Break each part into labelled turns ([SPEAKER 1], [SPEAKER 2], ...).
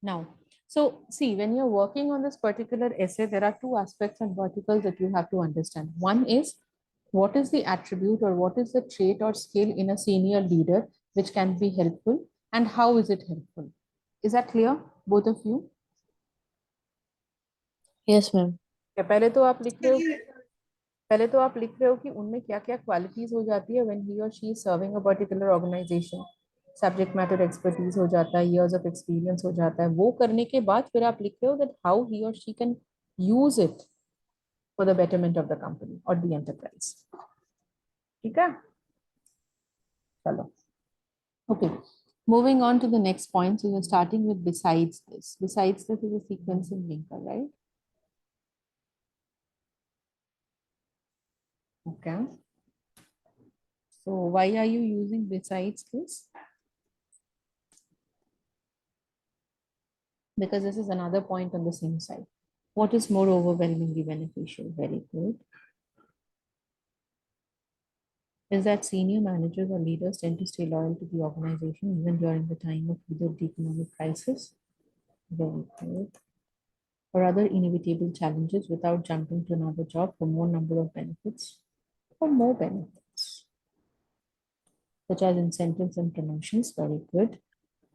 [SPEAKER 1] Now, so see, when you're working on this particular essay, there are two aspects and verticals that you have to understand. One is what is the attribute or what is the trait or skill in a senior leader which can be helpful, and how is it helpful? Is that clear, both of you?
[SPEAKER 2] Yes, ma'am.
[SPEAKER 1] क्या पहले तो आप लिख रहे हो पहले तो आप लिख रहे हो कि उनमें क्या क्या क्वालिटीज हो जाती है व्हेन ही और she is serving a particular organisation. Subject matter expertise हो जाता है, इयर्स ऑफ एक्सपीरियंस हो जाता है. वो करने के बाद फिर आप लिख रहे हो दैट हाउ ही और she can use it for the betterment of the company और द एंटरप्राइज. ठीक है, चलो. Okay, moving on to the next point. So you're starting with besides this. Besides this is a sequencing linker, right? Okay. So why are you using besides this? Because this is another point on the same side. What is more overwhelmingly beneficial? Very good. Is that senior managers or leaders tend to stay loyal to the organization even during the time of either the economic crisis? Very good. Or other inevitable challenges without jumping to another job for more number of benefits or more benefits, such as incentives and promotions. Very good.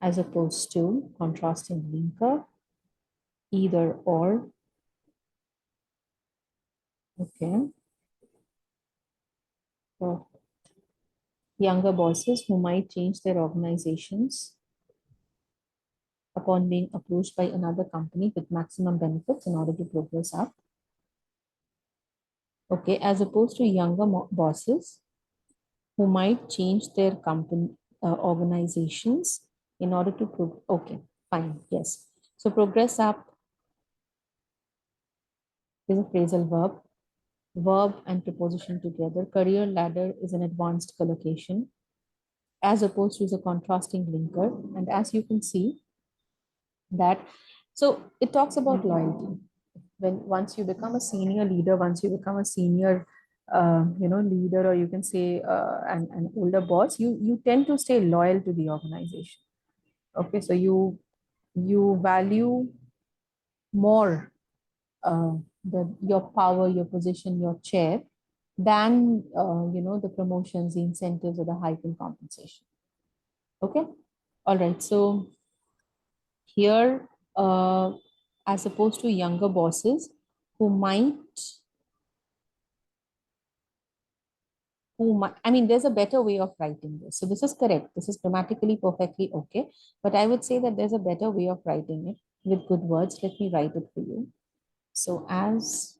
[SPEAKER 1] As opposed to contrasting linker, either or. Okay. So younger bosses who might change their organizations upon being approached by another company with maximum benefits in order to progress up. Okay, as opposed to younger bosses who might change their company organizations in order to okay, fine, yes. So progress up is a phrasal verb. Verb and preposition together. Career ladder is an advanced collocation, as opposed to the contrasting linker. And as you can see that, so it talks about loyalty. When once you become a senior leader, once you become a senior, leader, or you can say an older boss, you tend to stay loyal to the organization. Okay, so you value more your power, your position, your chair, than the promotions, the incentives, or the hike in compensation. Okay, all right. So here, as opposed to younger bosses who might, I mean, there's a better way of writing this. So this is correct. This is grammatically perfectly okay. But I would say that there's a better way of writing it with good words. Let me write it for you. So as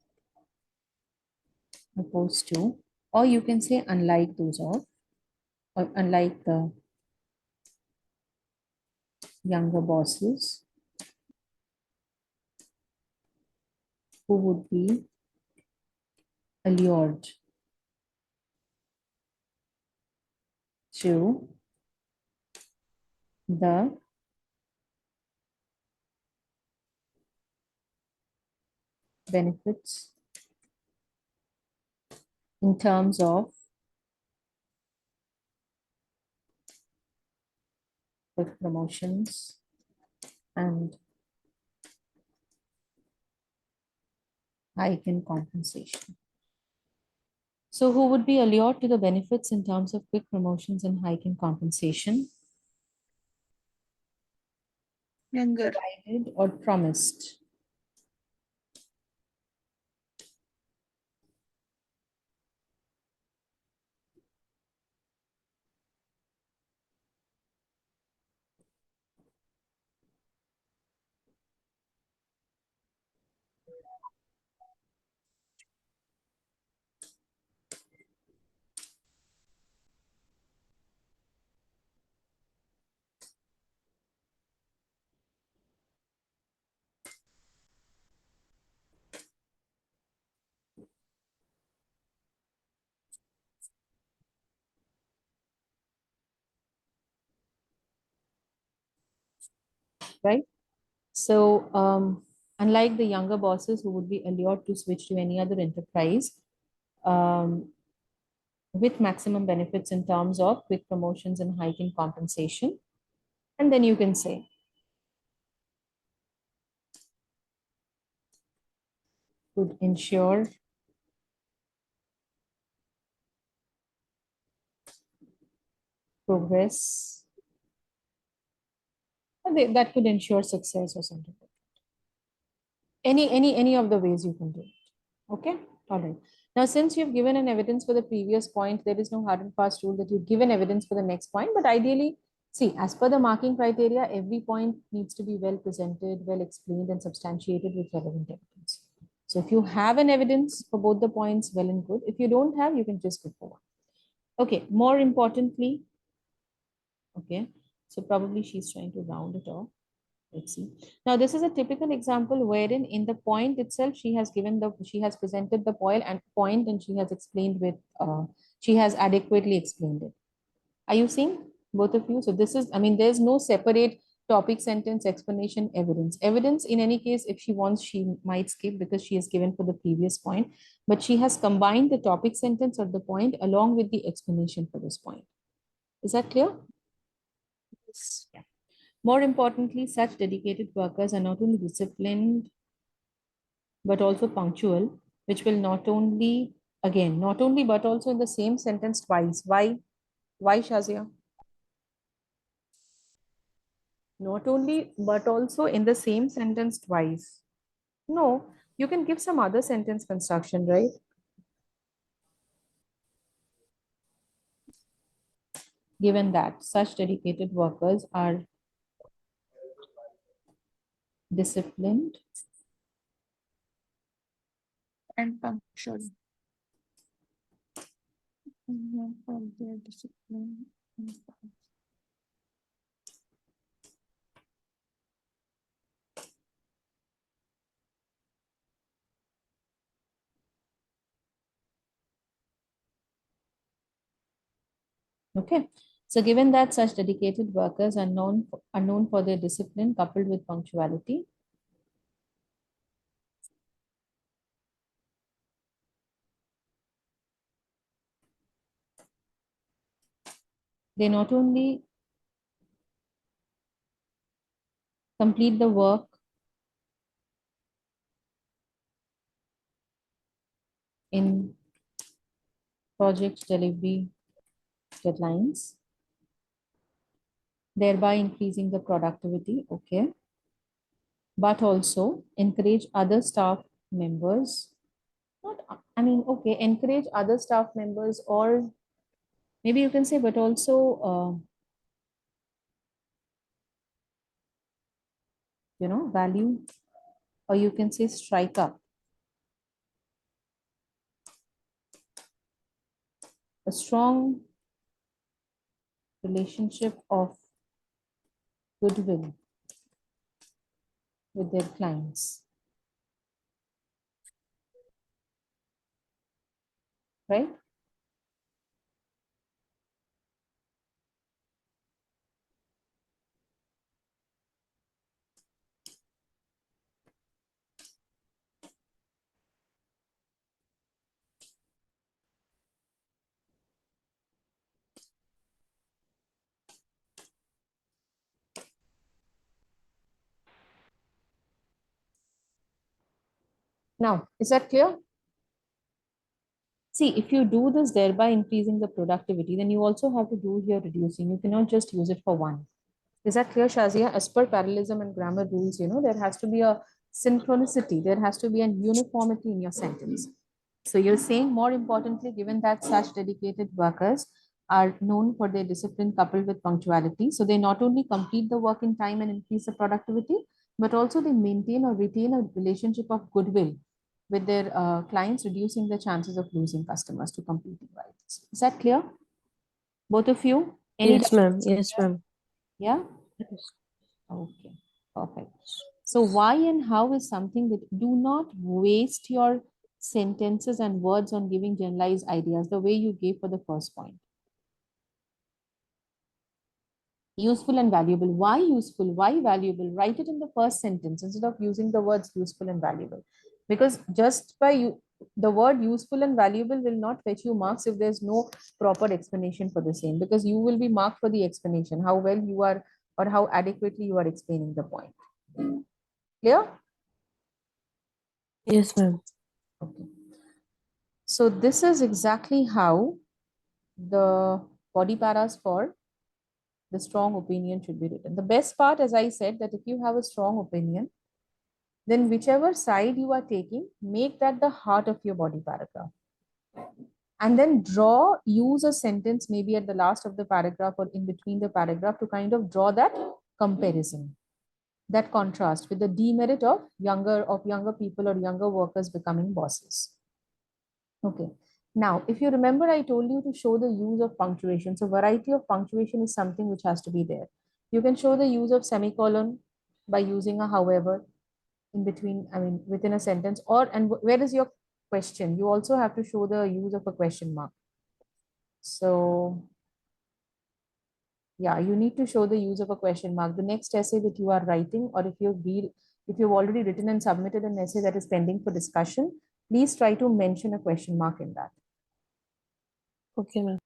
[SPEAKER 1] opposed to, or you can say unlike those of, or unlike the younger bosses who would be allured to the benefits in terms of quick promotions and hike in compensation. So who would be allured to the benefits in terms of quick promotions and hike in compensation?
[SPEAKER 2] Younger.
[SPEAKER 1] Provided or promised? Right? So unlike the younger bosses who would be allured to switch to any other enterprise um, with maximum benefits in terms of quick promotions and hike in compensation. And then you can say, could ensure progress, that could ensure success or something. Any of the ways you can do it. Okay, all right. Now, since you've given an evidence for the previous point, there is no hard and fast rule that you give an evidence for the next point. But ideally, see, as per the marking criteria, every point needs to be well presented, well explained, and substantiated with relevant evidence. So if you have an evidence for both the points, well and good. If you don't have, you can just go for one. Okay, more importantly, okay, so probably she's trying to round it off. Let's see. Now, this is a typical example wherein in the point itself, she has presented the point and she has explained she has adequately explained it. Are you seeing both of you? So this is, I mean, there's no separate topic, sentence, explanation, evidence. Evidence in any case, if she wants, she might skip because she has given for the previous point, but she has combined the topic sentence or the point along with the explanation for this point. Is that clear?
[SPEAKER 2] Yes.
[SPEAKER 1] Yeah. More importantly, such dedicated workers are not only disciplined, but also punctual, which will not only, again, not only, but also in the same sentence twice. Why? Why, Shazia? Not only, but also in the same sentence twice. No, you can give some other sentence construction, right? Given that such dedicated workers are disciplined
[SPEAKER 2] And punctual. For their discipline.
[SPEAKER 1] Okay. So given that such dedicated workers are known for their discipline coupled with punctuality, they not only complete the work in project delivery deadlines, thereby increasing the productivity, okay, but also encourage other staff members, not, I mean, okay, encourage other staff members, or maybe you can say, but also, value, or you can say strike up a strong relationship of goodwill with their clients, right? Now, is that clear? See, if you do this thereby increasing the productivity, then you also have to do here reducing. You cannot just use it for one. Is that clear, Shazia? As per parallelism and grammar rules, there has to be a synchronicity. There has to be an uniformity in your sentence. So you're saying, more importantly, given that such dedicated workers are known for their discipline coupled with punctuality, so they not only complete the work in time and increase the productivity, but also they maintain or retain a relationship of goodwill with their clients, reducing the chances of losing customers to competing rivals. Is that clear? Both of you? Any
[SPEAKER 3] Yes, ma'am.
[SPEAKER 1] doubts?
[SPEAKER 3] Yes, ma'am.
[SPEAKER 1] Yeah? Okay, perfect. So why and how is something that do not waste your sentences and words on giving generalized ideas the way you gave for the first point. Useful and valuable. Why useful? Why valuable? Write it in the first sentence instead of using the words useful and valuable. Because just by you, the word useful and valuable will not fetch you marks if there's no proper explanation for the same, because you will be marked for the explanation, how well you are or how adequately you are explaining the point. Clear?
[SPEAKER 3] Yes, ma'am.
[SPEAKER 1] Okay. So this is exactly how the body paras for the strong opinion should be written. The best part, as I said, that if you have a strong opinion, then whichever side you are taking, make that the heart of your body paragraph. And then use a sentence maybe at the last of the paragraph or in between the paragraph to kind of draw that comparison, that contrast with the demerit of younger people or younger workers becoming bosses. Okay. Now, if you remember, I told you to show the use of punctuation. So variety of punctuation is something which has to be there. You can show the use of semicolon by using a however in between, I mean, within a sentence, or, and where is your question? You also have to show the use of a question mark. So yeah, you need to show the use of a question mark. The next essay that you are writing, or if you've already written and submitted an essay that is pending for discussion, please try to mention a question mark in that.
[SPEAKER 3] Okay, ma'am.